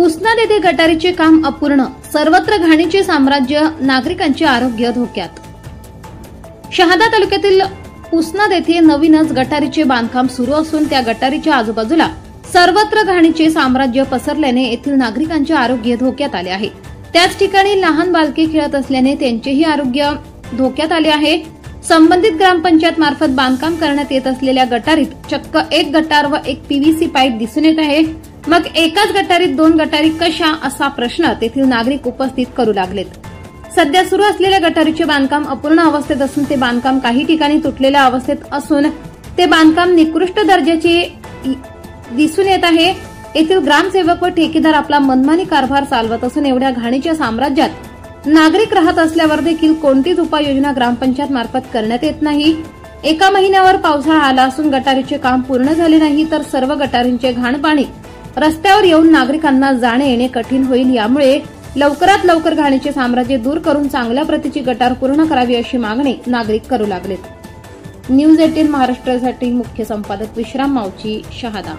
पुसनाद येथे गटारीचे काम अपूर्ण, सर्वत्र घाणीचे साम्राज्य, नागरिकांचे आरोग्य धोक्यात। शहादा तालुक्यातील पुसनाद येथे नवीनच गटारीचे बांधकाम सुरू असून त्या गटारीच्या आजूबाजूला सर्वत्र घाणीचे साम्राज्य पसरल्याने येथील नागरिकांचे आरोग्य धोक्यात आले आहे। त्याच ठिकाणी लहान बालके खेळत असल्याने त्यांचेही आरोग्य धोक्यात आले आहे। संबंधित ग्रामपंचायत मार्फत बांधकाम करण्यात येत असलेल्या गटारीत चक्क एक गटार व एक पीव्हीसी पाईप दिसून येत आहे। मग एकाच गटारीत दोन गटारी कशा, असा प्रश्न तेथील नागरिक उपस्थित करू लागलेत। सध्या सुरू असलेल्या गटारीचे बांधकाम अपूर्ण अवस्थेत असून ते बांधकाम काही ठिकाणी तुटलेल्या अवस्थेत असून ते बांधकाम निकृष्ट दर्जाचे दिसून येत आहे। येथील ग्रामसेवक व ठेकेदार आपला मनमानी कारभार चालवत असून एवढ्या घाणीच्या साम्राज्यात नागरिक राहत असल्यावर देखील कोणतीच उपाययोजना ग्रामपंचायत मार्फत करण्यात येत नाही। एका महिन्यावर पावसाळा आला असून गटारीचे काम पूर्ण झाले नाही तर सर्व गटारींचे घाण पाणी रस्त्यावर येऊन नागरिकांना जाणे येणे कठीण होईल। यामुळे लवकरात लवकर घाणीचे साम्राज्य दूर करून चांगल्या प्रतीची गटार पूर्ण करावी अशी मागणी नागरिक करू लागलेत। न्यूज 18 महाराष्ट्रासाठी मुख्य संपादक विश्राम मावची, शहादा।